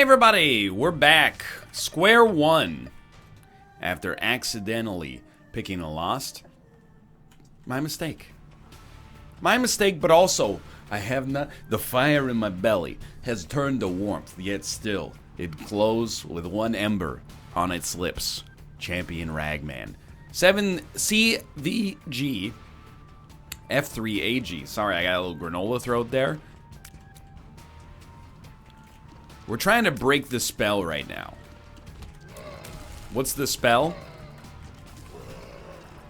Hey everybody, we're back. Square one. After accidentally picking a lost. My mistake. My mistake, but also, I have not... The fire in my belly has turned to warmth, yet still, it glows with one ember on its lips. Champion Ragman. 7CVG F3AG. Sorry, I got a little granola throat there. We're trying to break the spell right now. What's the spell?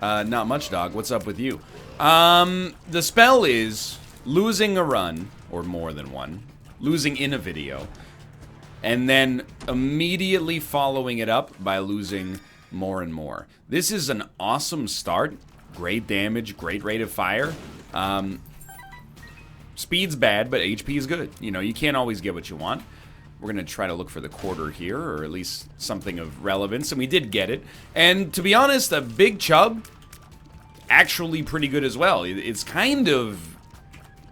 Not much, dog. What's up with you? The spell is losing a run, or more than one, losing in a video, and then immediately following it up by losing more and more. This is an awesome start. Great damage, great rate of fire. Speed's bad, but HP is good. You know, you can't always get what you want. We're going to try to look for the quarter here, or at least something of relevance, and we did get it. And to be honest, a big chub, actually pretty good as well. It's kind of,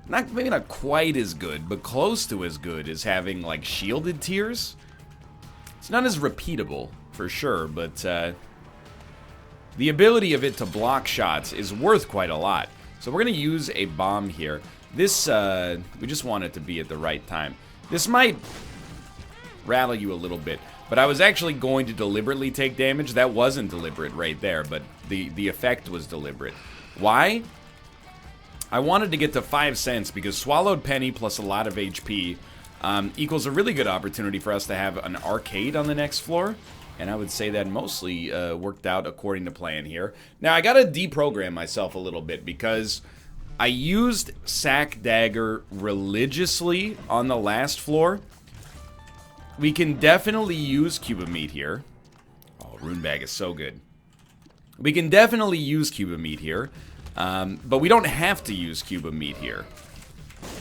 maybe not quite as good, but close to as good as having, like, shielded tears. It's not as repeatable, for sure, but the ability of it to block shots is worth quite a lot. So we're going to use a bomb here. This, we just want it to be at the right time. This might rattle you a little bit, but I was actually going to deliberately take damage. That wasn't deliberate right there, but the effect was deliberate. Why? I wanted to get to 5 cents because Swallowed Penny plus a lot of HP equals a really good opportunity for us to have an arcade on the next floor, and I would say that mostly worked out according to plan here. Now, I gotta deprogram myself a little bit because I used Sack Dagger religiously on the last floor. We can definitely use Cube of Meat here. Oh, Rune Bag is so good. We can definitely use Cube of Meat here, but we don't have to use Cube of Meat here.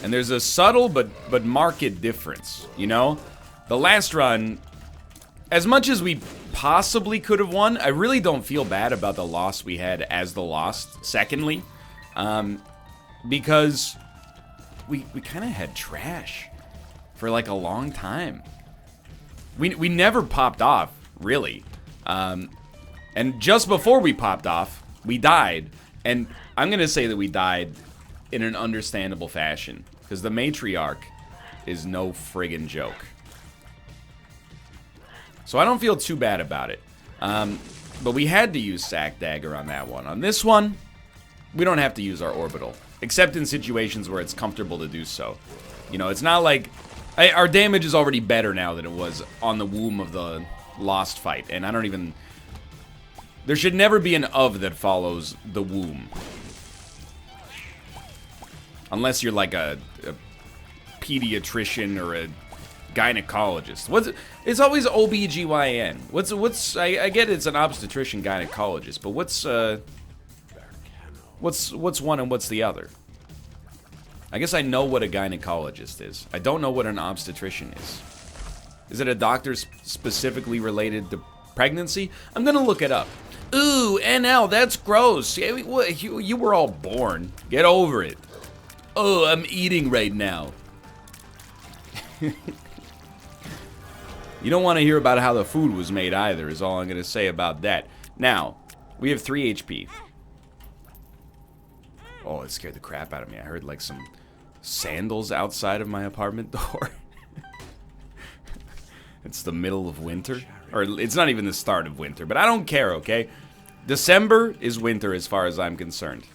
And there's a subtle but marked difference, you know? The last run, as much as we possibly could have won, I really don't feel bad about the loss we had as the lost, secondly. Because we kind of had trash for like a long time. We never popped off, really. And just before we popped off, we died. And I'm going to say that we died in an understandable fashion. Because the matriarch is no friggin' joke. So I don't feel too bad about it. But we had to use Sack Dagger on that one. On this one, we don't have to use our orbital. Except in situations where it's comfortable to do so. You know, it's not like... Our damage is already better now than it was on the womb of the lost fight. And I don't even... There should never be an of that follows the womb. Unless you're like a pediatrician or a gynecologist. It's always OBGYN. I get it's an obstetrician gynecologist, but what's one and what's the other? I guess I know what a gynecologist is. I don't know what an obstetrician is. Is it a doctor specifically related to pregnancy? I'm gonna look it up. Ooh, NL, that's gross. You were all born. Get over it. Oh, I'm eating right now. You don't want to hear about how the food was made either, is all I'm gonna say about that. Now, we have 3 HP. Oh, it scared the crap out of me. I heard like some sandals outside of my apartment door. It's the middle of winter. Or it's not even the start of winter, but I don't care, okay? December is winter as far as I'm concerned.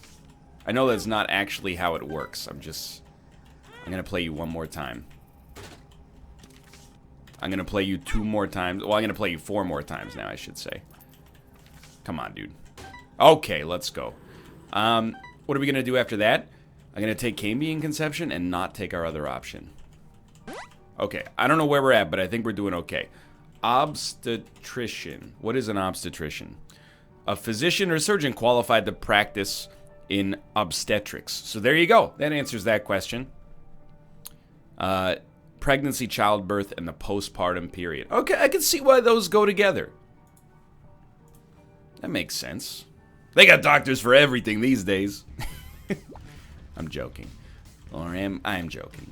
I know that's not actually how it works. I'm gonna play you one more time. I'm gonna play you 2 more times. Well, I'm gonna play you 4 more times now, I should say. Come on, dude. Okay, let's go. What are we going to do after that? I'm going to take Cambion Conception and not take our other option. Okay, I don't know where we're at, but I think we're doing okay. Obstetrician. What is an obstetrician? A physician or surgeon qualified to practice in obstetrics. So there you go. That answers that question. Pregnancy, childbirth, and the postpartum period. Okay, I can see why those go together. That makes sense. They got doctors for everything these days. I'm joking. Or I am joking.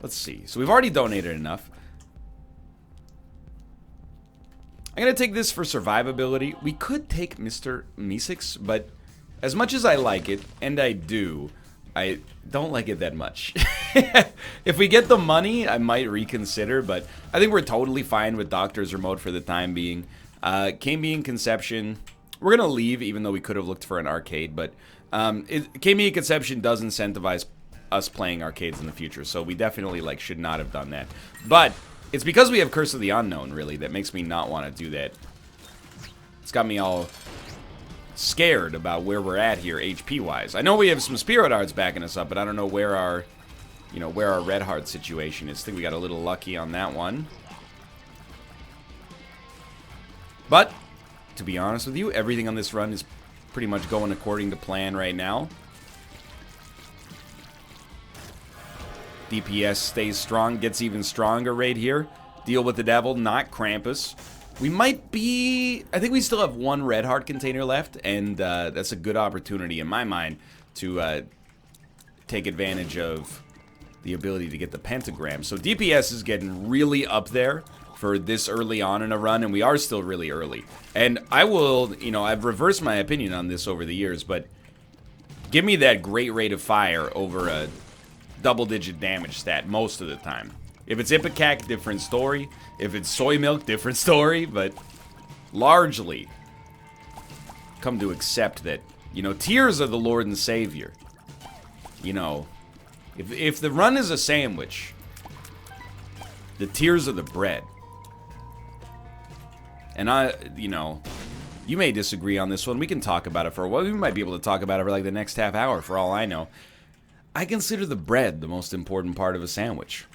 Let's see. So we've already donated enough. I'm going to take this for survivability. We could take Mr. Meeseeks, but as much as I like it, and I do, I don't like it that much. If we get the money, I might reconsider, but I think we're totally fine with Doctor's Remote for the time being. Cambian Conception, we're going to leave, even though we could have looked for an arcade, but Cambian Conception does incentivize us playing arcades in the future, so we definitely like should not have done that. But it's because we have Curse of the Unknown, really, that makes me not want to do that. It's got me all scared about where we're at here HP-wise. I know we have some Spirit Hearts backing us up, but I don't know where our, where our Red Heart situation is. I think we got a little lucky on that one. But, to be honest with you, everything on this run is pretty much going according to plan right now. DPS stays strong, gets even stronger right here. Deal with the devil, not Krampus. We might be... I think we still have one Red Heart container left, and that's a good opportunity in my mind to take advantage of the ability to get the pentagram. So DPS is getting really up there for this early on in a run, and we are still really early. And I will, I've reversed my opinion on this over the years, but give me that great rate of fire over a double-digit damage stat most of the time. If it's Ipecac, different story. If it's soy milk, different story. But largely, come to accept that, tears are the Lord and Savior. If the run is a sandwich, the tears are the bread. And you may disagree on this one. We can talk about it for a while. We might be able to talk about it for like the next half hour, for all I know. I consider the bread the most important part of a sandwich.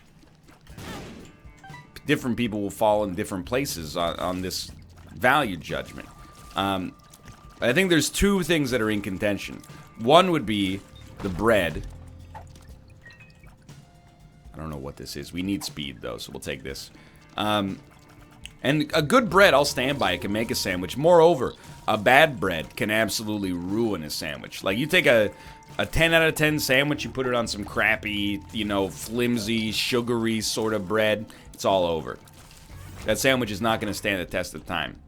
Different people will fall in different places on this value judgment. I think there's two things that are in contention. One would be the bread. I don't know what this is. We need speed, though, so we'll take this. And a good bread, I'll stand by it, can make a sandwich. Moreover, a bad bread can absolutely ruin a sandwich. Like, you take a 10 out of 10 sandwich, you put it on some crappy, flimsy, sugary sort of bread, it's all over. That sandwich is not going to stand the test of time.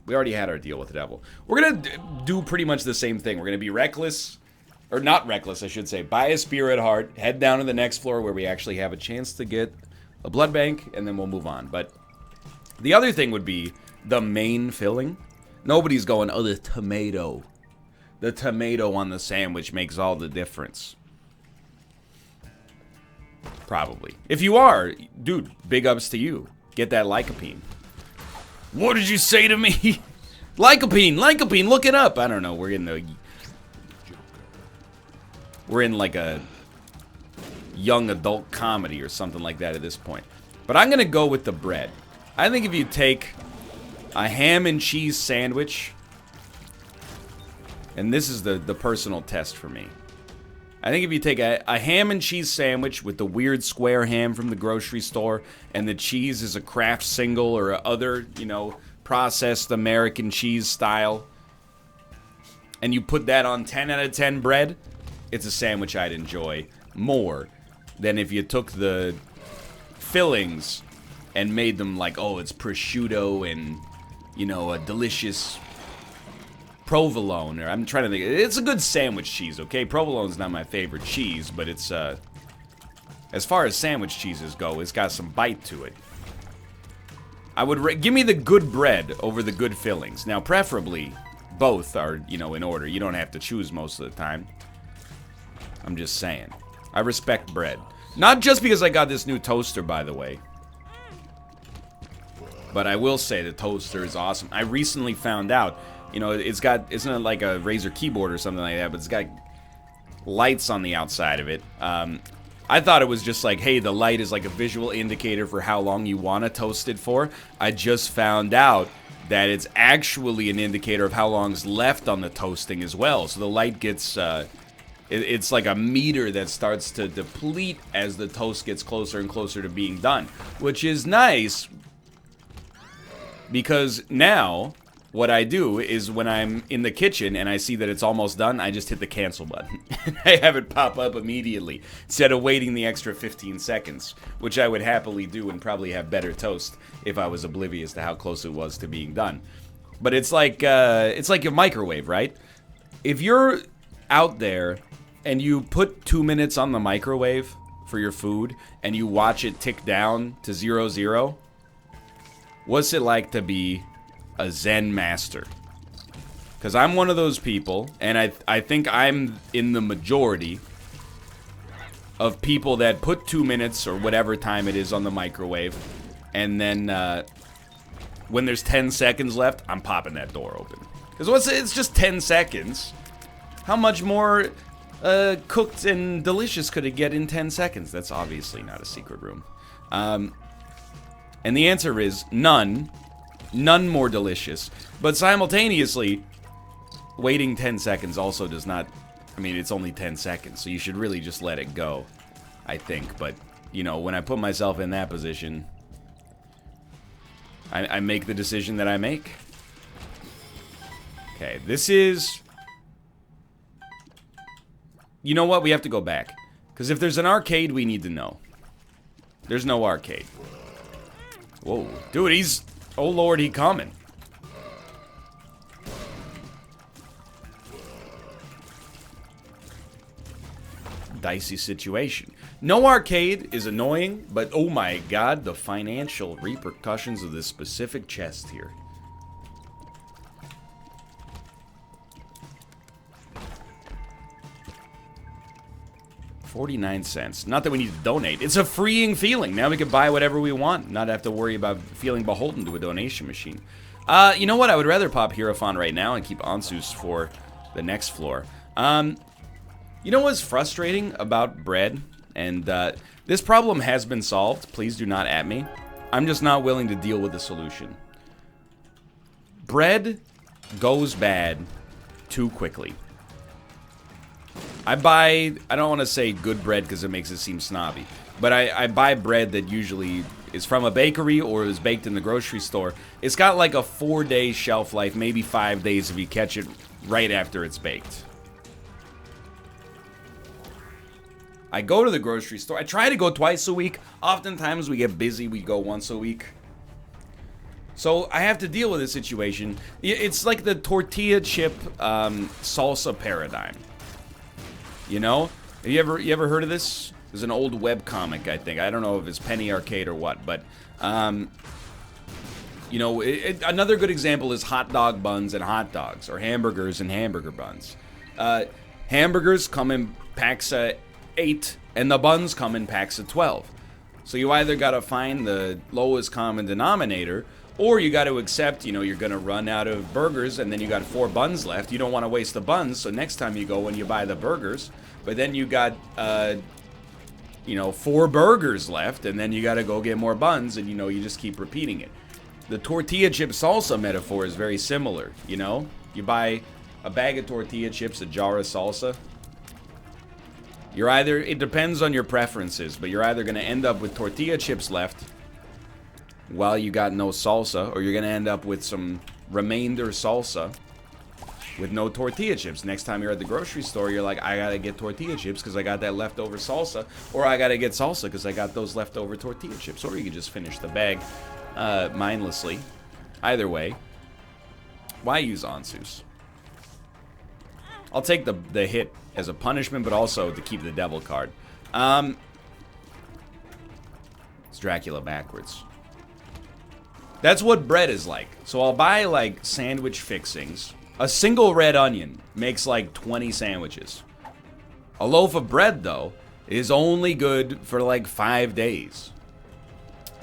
We already had our deal with the devil. We're going to do pretty much the same thing. We're going to be reckless, or not reckless, I should say. Buy a Spirit Heart, head down to the next floor where we actually have a chance to get a blood bank, and then we'll move on. But the other thing would be the main filling. Nobody's going, oh, the tomato. The tomato on the sandwich makes all the difference. Probably. If you are, dude, big ups to you. Get that lycopene. What did you say to me? Lycopene, look it up. I don't know, we're in like a young adult comedy or something like that at this point. But I'm gonna go with the bread. I think if you take a ham and cheese sandwich, and this is the personal test for me. I think if you take a ham and cheese sandwich with the weird square ham from the grocery store, and the cheese is a Kraft single or other, processed American cheese style, and you put that on 10 out of 10 bread, it's a sandwich I'd enjoy more than if you took the fillings and made them like, oh, it's prosciutto and, a delicious provolone, or I'm trying to think. It's a good sandwich cheese, okay? Provolone's not my favorite cheese, but it's, as far as sandwich cheeses go, it's got some bite to it. I would, give me the good bread over the good fillings. Now, preferably, both are, in order. You don't have to choose most of the time. I'm just saying. I respect bread. Not just because I got this new toaster, by the way. But I will say the toaster is awesome. I recently found out, it's not like a Razer keyboard or something like that, but it's got lights on the outside of it. I thought it was just like, hey, the light is like a visual indicator for how long you want to toast it for. I just found out that it's actually an indicator of how long's left on the toasting as well. So the light gets, it's like a meter that starts to deplete as the toast gets closer and closer to being done, which is nice because now what I do is when I'm in the kitchen and I see that it's almost done, I just hit the cancel button. I have it pop up immediately instead of waiting the extra 15 seconds, which I would happily do and probably have better toast if I was oblivious to how close it was to being done. But it's like a microwave, right? If you're out there and you put 2 minutes on the microwave for your food and you watch it tick down to 0-0, what's it like to be a Zen master? Because I'm one of those people, and I think I'm in the majority of people that put 2 minutes or whatever time it is on the microwave, and then when there's 10 seconds left, I'm popping that door open. Because it's just 10 seconds. How much more cooked and delicious could it get in 10 seconds? That's obviously not a secret room. And the answer is none. None more delicious. But simultaneously, waiting 10 seconds also does not... I mean, it's only 10 seconds, so you should really just let it go, I think. But, you know, when I put myself in that position, I make the decision that I make. Okay, this is... You know what? We have to go back. Because if there's an arcade, we need to know. There's no arcade. Whoa. Dude, he's... Oh, Lord, he coming. Dicey situation. No arcade is annoying, but oh my god, the financial repercussions of this specific chest here. $0.49. Not that we need to donate. It's a freeing feeling. Now we can buy whatever we want, not have to worry about feeling beholden to a donation machine. You know what? I would rather pop Hierophant right now and keep Ansus for the next floor. You know what's frustrating about bread? And this problem has been solved. Please do not at me. I'm just not willing to deal with the solution. Bread goes bad too quickly. I don't want to say good bread because it makes it seem snobby, but I buy bread that usually is from a bakery or is baked in the grocery store. It's got like a 4-day shelf life, maybe 5 days if you catch it right after it's baked. I go to the grocery store. I try to go twice a week. Oftentimes we get busy, we go once a week. So I have to deal with this situation. It's like the tortilla chip salsa paradigm. You know? Have you ever heard of this? There's an old webcomic, I think. I don't know if it's Penny Arcade or what, but you know, another good example is hot dog buns and hot dogs, or hamburgers and hamburger buns. Hamburgers come in packs of 8, and the buns come in packs of 12. So you either gotta find the lowest common denominator, or you gotta accept, you know, you're gonna run out of burgers, and then you got 4 buns left. You don't want to waste the buns, so next time you go and you buy the burgers, but then you got, you know, 4 burgers left, and then you gotta go get more buns, and you know, you just keep repeating it. The tortilla chip salsa metaphor is very similar, you know? You buy a bag of tortilla chips, a jar of salsa. You're either, it depends on your preferences, but you're either gonna end up with tortilla chips left while you got no salsa, or you're gonna end up with some remainder salsa with no tortilla chips. Next time you're at the grocery store, you're like, I gotta get tortilla chips because I got that leftover salsa, or I gotta get salsa because I got those leftover tortilla chips, or you can just finish the bag mindlessly. Either way, why use Ansus? I'll take the hit as a punishment, but also to keep the devil card. It's Dracula backwards. That's what bread is like. So I'll buy like sandwich fixings. A single red onion makes like 20 sandwiches. A loaf of bread, though, is only good for like 5 days.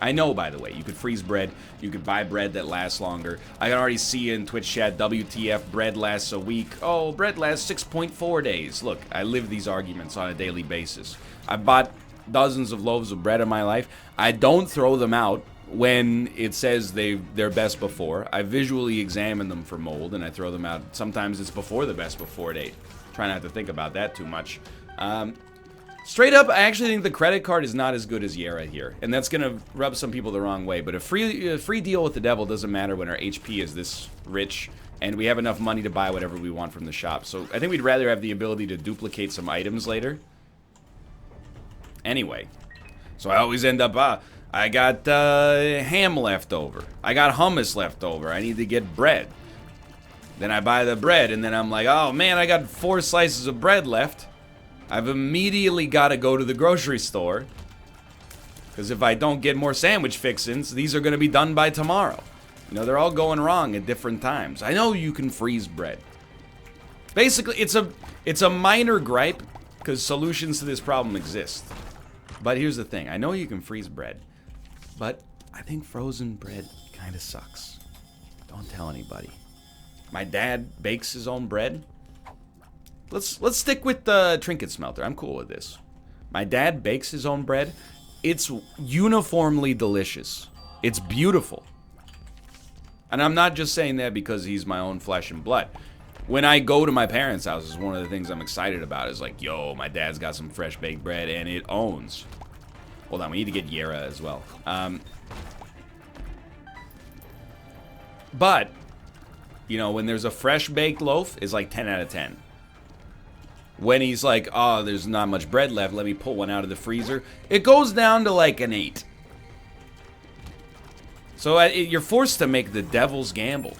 I know, by the way, you could freeze bread. You could buy bread that lasts longer. I can already see in Twitch chat, WTF, bread lasts a week. Oh, bread lasts 6.4 days. Look, I live these arguments on a daily basis. I've bought dozens of loaves of bread in my life. I don't throw them out when it says they're best before. I visually examine them for mold, and I throw them out. Sometimes it's before the best before date. Try not to think about that too much. Straight up, I actually think the credit card is not as good as Yera here. And that's going to rub some people the wrong way. But a free deal with the devil doesn't matter when our HP is this rich and we have enough money to buy whatever we want from the shop. So I think we'd rather have the ability to duplicate some items later. Anyway. So I always end up, I got ham left over. I got hummus left over. I need to get bread. Then I buy the bread and then I'm like, oh man, I got 4 slices of bread left. I've immediately got to go to the grocery store. Because if I don't get more sandwich fixins, these are going to be done by tomorrow. You know, they're all going wrong at different times. I know you can freeze bread. Basically, it's a minor gripe because solutions to this problem exist. But here's the thing. I know you can freeze bread, but I think frozen bread kind of sucks. Don't tell anybody. My dad bakes his own bread. Let's stick with the trinket smelter. I'm cool with this. My dad bakes his own bread. It's uniformly delicious. It's beautiful. And I'm not just saying that because he's my own flesh and blood. When I go to my parents' houses, one of the things I'm excited about is like, yo, my dad's got some fresh baked bread and it owns. Hold on, we need to get Yera as well. But, you know, when there's a fresh baked loaf, it's like 10 out of 10. When he's like, oh, there's not much bread left, let me pull one out of the freezer, it goes down to like an 8. So you're forced to make the devil's gamble.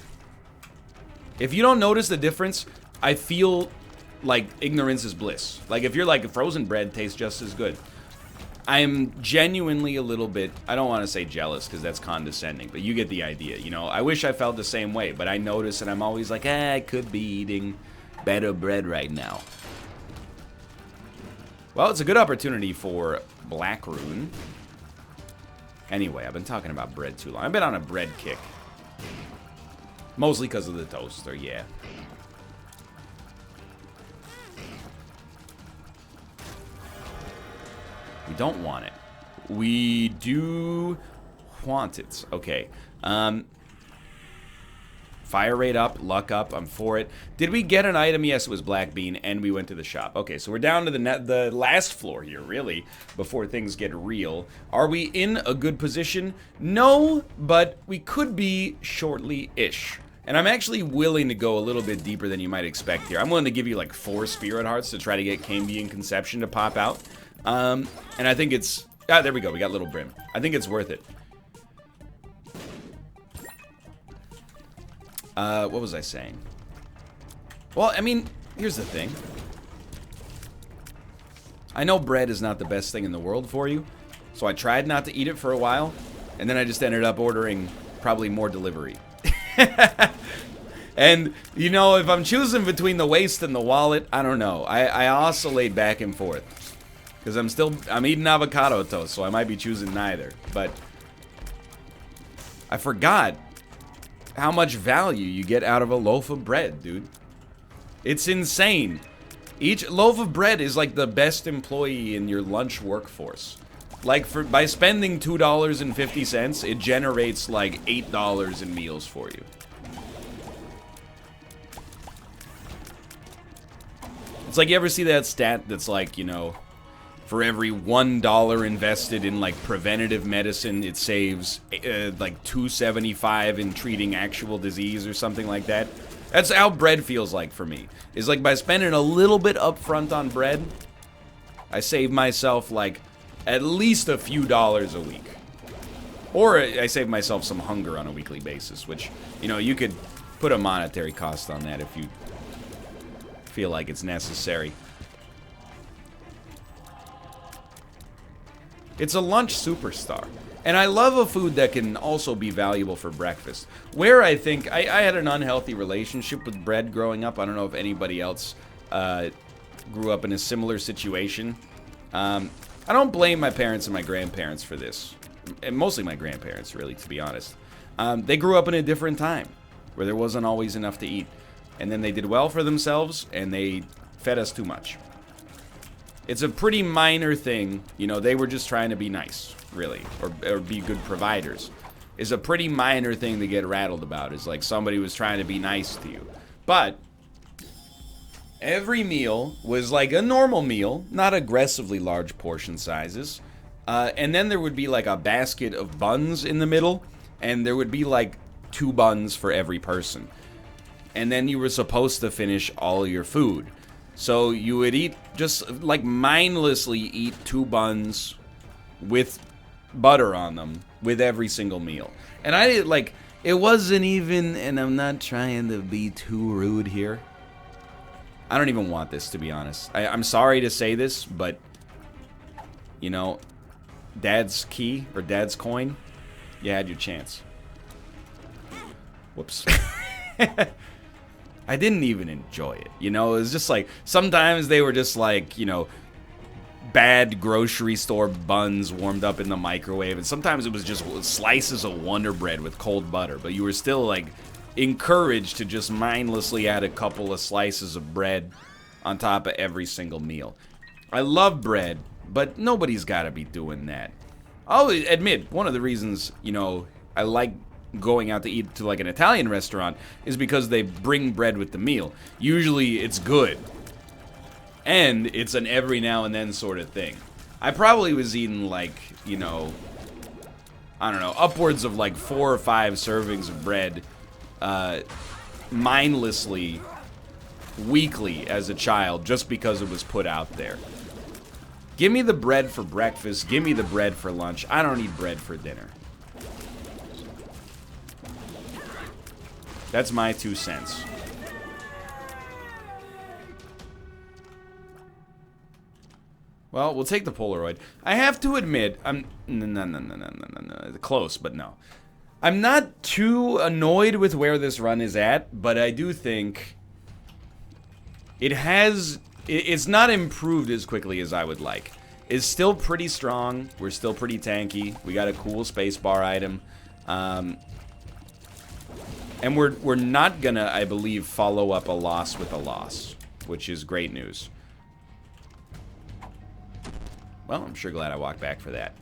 If you don't notice the difference, I feel like ignorance is bliss. Like if you're like, frozen bread tastes just as good. I'm genuinely a little bit, I don't want to say jealous because that's condescending, but you get the idea, you know. I wish I felt the same way, but I notice and I'm always like, I could be eating better bread right now. Well, it's a good opportunity for Black Rune. Anyway, I've been talking about bread too long. I've been on a bread kick. Mostly because of the toaster, yeah. We don't want it. We do want it. Okay. Fire rate up, luck up, I'm for it. Did we get an item? Yes, it was black bean, and we went to the shop. Okay, so we're down to the last floor here, really, before things get real. Are we in a good position? No, but we could be shortly-ish. And I'm actually willing to go a little bit deeper than you might expect here. I'm willing to give you like 4 spirit hearts to try to get Cambion Conception to pop out. And I think it's... Ah, there we go, we got Little Brim. I think it's worth it. What was I saying? Well, I mean, here's the thing. I know bread is not the best thing in the world for you, so I tried not to eat it for a while, and then I just ended up ordering probably more delivery. And, you know, if I'm choosing between the waist and the wallet, I don't know. I oscillate back and forth. Because I'm eating avocado toast, so I might be choosing neither. But I forgot how much value you get out of a loaf of bread, dude. It's insane. Each loaf of bread is like the best employee in your lunch workforce. Like, by spending $2.50, it generates like $8 in meals for you. It's like, you ever see that stat that's like, you know, for every $1 invested in like preventative medicine, it saves like $2.75 in treating actual disease or something like that. That's how bread feels like for me. It's like by spending a little bit upfront on bread, I save myself like at least a few dollars a week. Or I save myself some hunger on a weekly basis, which, you know, you could put a monetary cost on that if you feel like it's necessary. It's a lunch superstar. And I love a food that can also be valuable for breakfast. Where I think, I had an unhealthy relationship with bread growing up. I don't know if anybody else grew up in a similar situation. I don't blame my parents and my grandparents for this. And mostly my grandparents, really, to be honest. They grew up in a different time where there wasn't always enough to eat. And then they did well for themselves, and they fed us too much. It's a pretty minor thing. You know, they were just trying to be nice, really, or be good providers. It's a pretty minor thing to get rattled about. It's like somebody was trying to be nice to you. But Every meal was like a normal meal, not aggressively large portion sizes. And then there would be like a basket of buns in the middle, and there would be like 2 buns for every person. And then you were supposed to finish all your food. So you would eat, just like mindlessly eat 2 buns with butter on them with every single meal. And I like, it wasn't even, and I'm not trying to be too rude here. I don't even want this, to be honest. I'm sorry to say this, but, you know, Dad's key, or Dad's coin, you had your chance. Whoops. I didn't even enjoy it, you know? It was just like, sometimes they were just like, you know, bad grocery store buns warmed up in the microwave, and sometimes it was just slices of Wonder Bread with cold butter, but you were still, like, encouraged to just mindlessly add a couple of slices of bread on top of every single meal. I love bread, but nobody's got to be doing that. I'll admit, one of the reasons, you know, I like going out to eat to like an Italian restaurant is because they bring bread with the meal. Usually it's good, and it's an every now and then sort of thing. I probably was eating like, you know, I don't know, upwards of like 4 or 5 servings of bread mindlessly, weekly as a child, just because it was put out there. Give me the bread for breakfast, give me the bread for lunch. I don't need bread for dinner. That's my 2 cents. Well, we'll take the Polaroid. I have to admit, no. Close, but no. I'm not too annoyed with where this run is at, but I do think it's not improved as quickly as I would like. It's still pretty strong. We're still pretty tanky. We got a cool spacebar item. And we're not gonna, I believe, follow up a loss with a loss, which is great news. Well, I'm sure glad I walked back for that.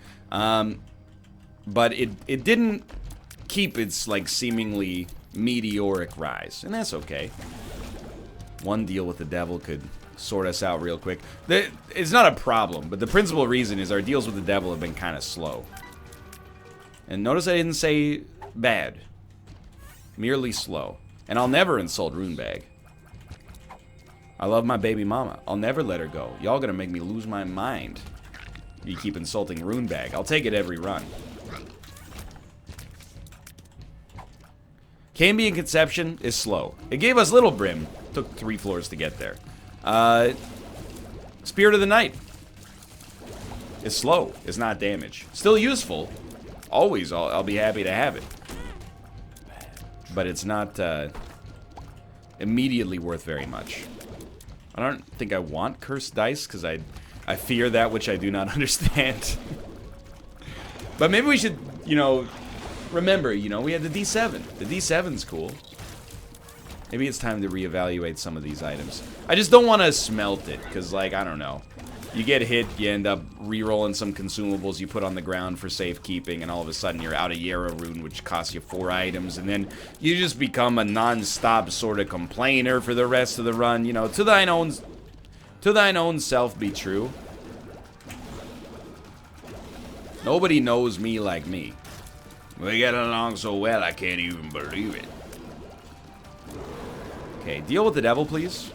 But it didn't keep its, like, seemingly meteoric rise, and that's okay. One deal with the devil could sort us out real quick. It's not a problem, but the principal reason is our deals with the devil have been kind of slow. And notice I didn't say bad. Merely slow. And I'll never insult Runebag. I love my baby mama. I'll never let her go. Y'all gonna make me lose my mind. You keep insulting Runebag. I'll take it every run. Cambion Conception is slow. It gave us Little Brim. Took 3 floors to get there. Spirit of the Night is slow. It's not damage. Still useful. Always, I'll be happy to have it. But it's not immediately worth very much. I don't think I want Cursed Dice, because I fear that which I do not understand. But maybe we should, you know, remember, you know, we had the D7. The D7's cool. Maybe it's time to reevaluate some of these items. I just don't want to smelt it, because, like, I don't know. You get hit, you end up re-rolling some consumables you put on the ground for safekeeping, and all of a sudden you're out of Yarrow Rune, which costs you 4 items, and then you just become a non-stop sort of complainer for the rest of the run. You know, to thine own self be true. Nobody knows me like me. We get along so well, I can't even believe it. Okay, deal with the devil, please.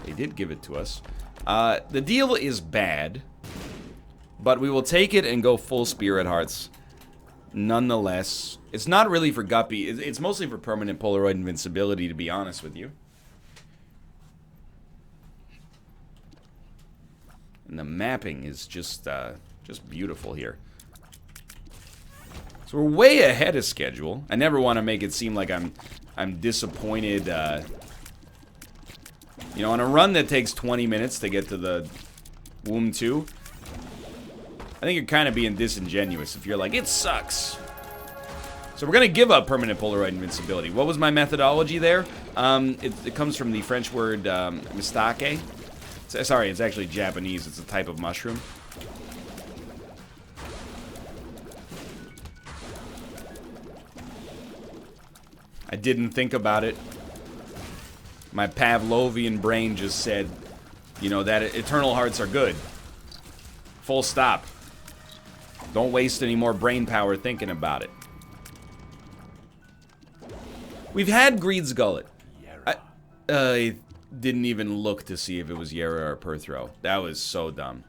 They did give it to us. The deal is bad, but we will take it and go full Spirit Hearts. Nonetheless, it's not really for Guppy. It's mostly for permanent Polaroid invincibility, to be honest with you. And the mapping is just beautiful here. So we're way ahead of schedule. I never want to make it seem like I'm disappointed. You know, on a run that takes 20 minutes to get to the Womb 2, I think you're kind of being disingenuous if you're like, it sucks. So we're going to give up permanent Polaroid invincibility. What was my methodology there? It comes from the French word mistake. Sorry, it's actually Japanese. It's a type of mushroom. I didn't think about it. My Pavlovian brain just said, you know, that Eternal Hearts are good. Full stop. Don't waste any more brain power thinking about it. We've had Greed's Gullet. I didn't even look to see if it was Yera or Perthro. That was so dumb.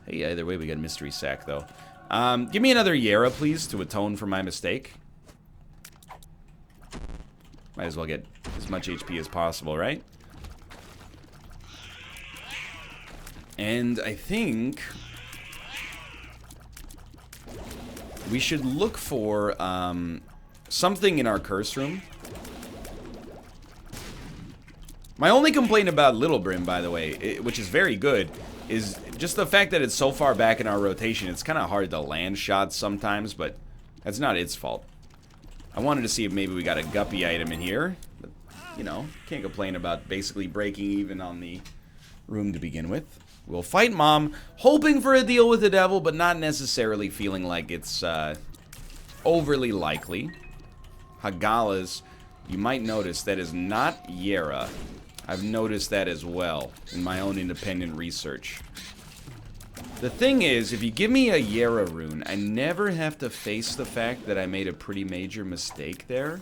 Hey, either way, we got a mystery sack, though. Give me another Yera, please, to atone for my mistake. Might as well get as much HP as possible, right? And I think we should look for something in our curse room. My only complaint about Little Brim, by the way, which is very good, is just the fact that it's so far back in our rotation. It's kind of hard to land shots sometimes, but that's not its fault. I wanted to see if maybe we got a guppy item in here. But, you know, can't complain about basically breaking even on the room to begin with. We'll fight Mom, hoping for a deal with the devil, but not necessarily feeling like it's overly likely. Hagalas, you might notice that is not Yera. I've noticed that as well in my own independent research. The thing is, if you give me a Yera rune, I never have to face the fact that I made a pretty major mistake there.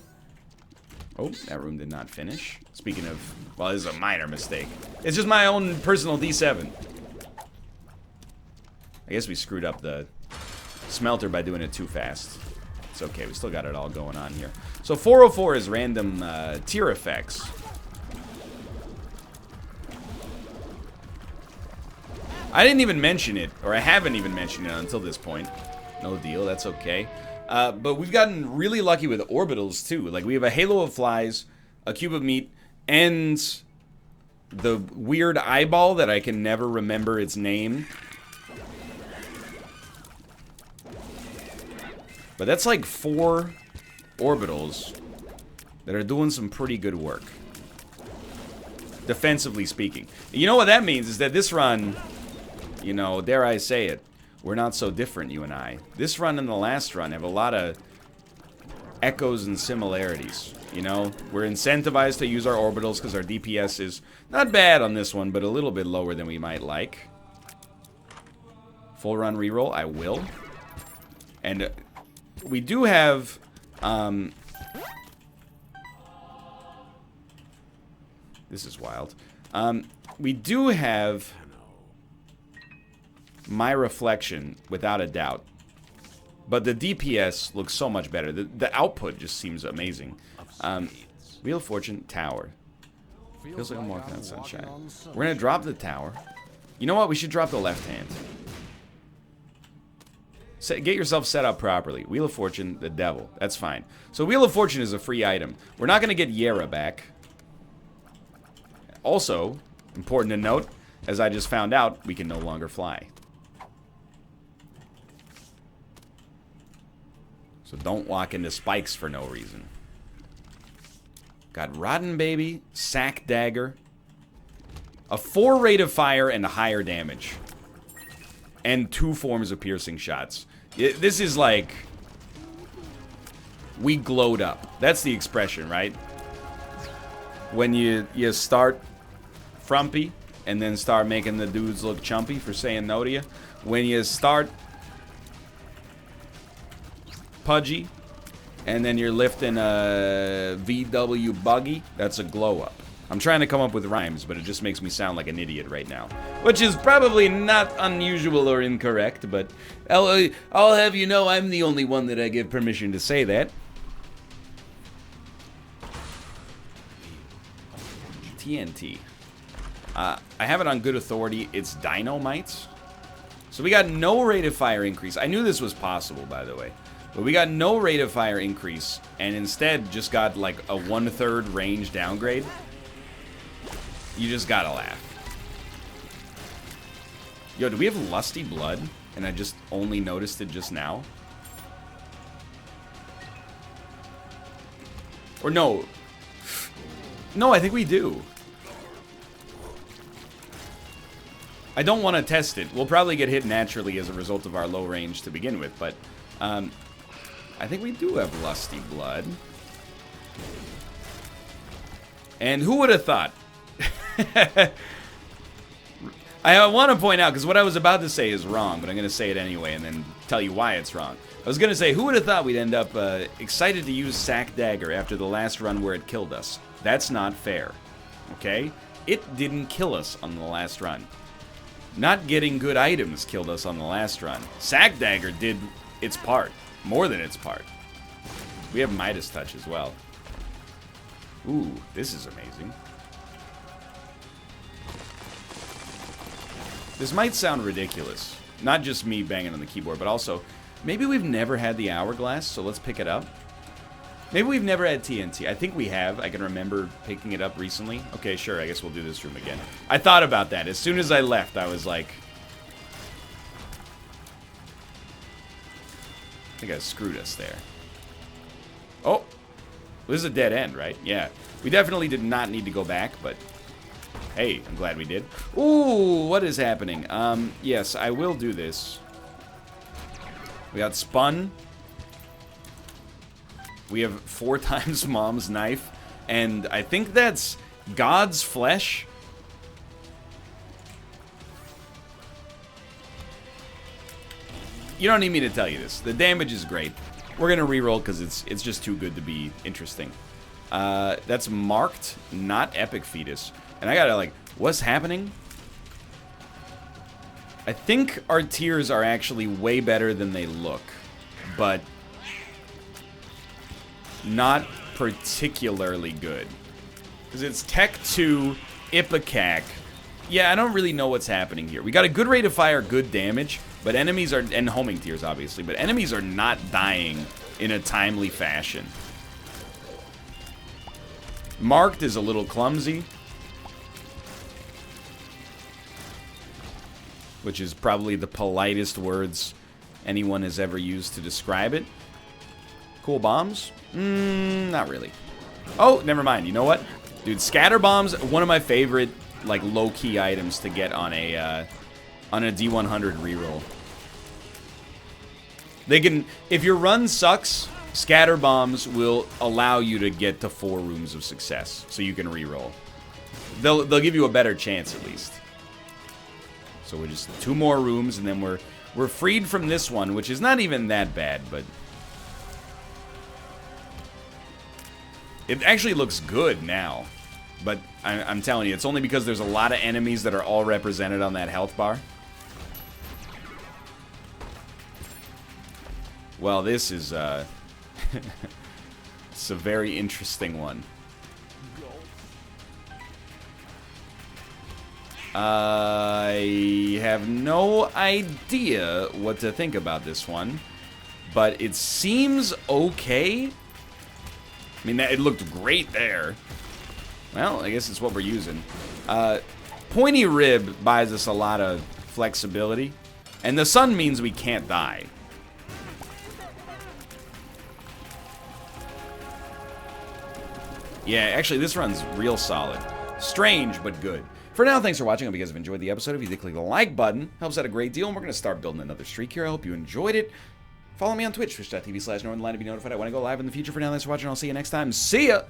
Oh, that rune did not finish. Speaking of, well, this is a minor mistake. It's just my own personal D7. I guess we screwed up the smelter by doing it too fast. It's okay, we still got it all going on here. So 404 is random tier effects. I didn't even mention it, or I haven't even mentioned it until this point. No deal, that's okay. But we've gotten really lucky with orbitals too. Like, we have a halo of flies, a cube of meat, and the weird eyeball that I can never remember its name. But that's like 4 orbitals that are doing some pretty good work, defensively speaking. And you know what that means is that this run, you know, dare I say it, we're not so different, you and I. This run and the last run have a lot of echoes and similarities. You know, we're incentivized to use our orbitals because our DPS is not bad on this one, but a little bit lower than we might like. Full run reroll, I will. And we do have this is wild. We do have my reflection, without a doubt. But the DPS looks so much better. The output just seems amazing. Wheel of Fortune, Tower. Feels like I'm walking on sunshine. We're going to drop the Tower. You know what? We should drop the left hand. Get yourself set up properly. Wheel of Fortune, the devil. That's fine. So Wheel of Fortune is a free item. We're not going to get Yera back. Also, important to note, as I just found out, we can no longer fly. So don't walk into spikes for no reason. Got Rotten Baby, Sack Dagger, a 4 rate of fire and a higher damage. And 2 forms of piercing shots. This is like, we glowed up. That's the expression, right? When you start frumpy and then start making the dudes look chumpy for saying no to you. When you start pudgy and then you're lifting a VW buggy, that's a glow up. I'm trying to come up with rhymes, but it just makes me sound like an idiot right now. Which is probably not unusual or incorrect, but I'll have you know I'm the only one that I give permission to say that. TNT. I have it on good authority. It's Dynamite. So we got no rate of fire increase. I knew this was possible, by the way. But we got no rate of fire increase, and instead just got like a 1/3 range downgrade. You just gotta laugh. Yo, do we have Lusty Blood? And I just only noticed it just now? Or no. No, I think we do. I don't want to test it. We'll probably get hit naturally as a result of our low range to begin with, but I think we do have Lusty Blood. And who would have thought? I want to point out, because what I was about to say is wrong, but I'm going to say it anyway and then tell you why it's wrong. I was going to say, who would have thought we'd end up excited to use Sack Dagger after the last run where it killed us? That's not fair, okay? It didn't kill us on the last run. Not getting good items killed us on the last run. Sack Dagger did its part, more than its part. We have Midas Touch as well. Ooh, this is amazing. This might sound ridiculous. Not just me banging on the keyboard, but also, maybe we've never had the Hourglass, so let's pick it up. Maybe we've never had TNT. I think we have. I can remember picking it up recently. Okay, sure, I guess we'll do this room again. I thought about that. As soon as I left, I was like... I think I screwed us there. Oh! This is a dead end, right? Yeah. We definitely did not need to go back, but... Hey, I'm glad we did. Ooh, what is happening? Yes, I will do this. We got spun. We have 4 times Mom's Knife. And I think that's God's Flesh. You don't need me to tell you this. The damage is great. We're going to reroll because it's just too good to be interesting. That's marked, not Epic Fetus. And I gotta, like, what's happening? I think our tiers are actually way better than they look. But not particularly good. Because it's Tech 2, Ipecac. Yeah, I don't really know what's happening here. We got a good rate of fire, good damage, but enemies are, and homing tiers obviously, but enemies are not dying in a timely fashion. Marked is a little clumsy. Which is probably the politest words anyone has ever used to describe it. Cool bombs? Not really. Oh, never mind. You know what? Dude, scatter bombs, one of my favorite, like, low-key items to get on a D100 reroll. They can, if your run sucks, scatter bombs will allow you to get to 4 rooms of success, so you can reroll. They'll give you a better chance, at least. So we're just 2 more rooms, and then we're freed from this one, which is not even that bad, but it actually looks good now. But I'm telling you, it's only because there's a lot of enemies that are all represented on that health bar. Well, this is it's a very interesting one. I have no idea what to think about this one, but it seems okay. I mean, it looked great there. Well, I guess it's what we're using. Pointy Rib buys us a lot of flexibility, and the sun means we can't die. Yeah, actually, this run's real solid. Strange, but good. For now, thanks for watching. I hope you guys have enjoyed the episode. If you did, click the like button. Helps out a great deal, and we're going to start building another streak here. I hope you enjoyed it. Follow me on Twitch, twitch.tv/Northernlion to be notified when I go live in the future. For now, thanks for watching. I'll see you next time. See ya!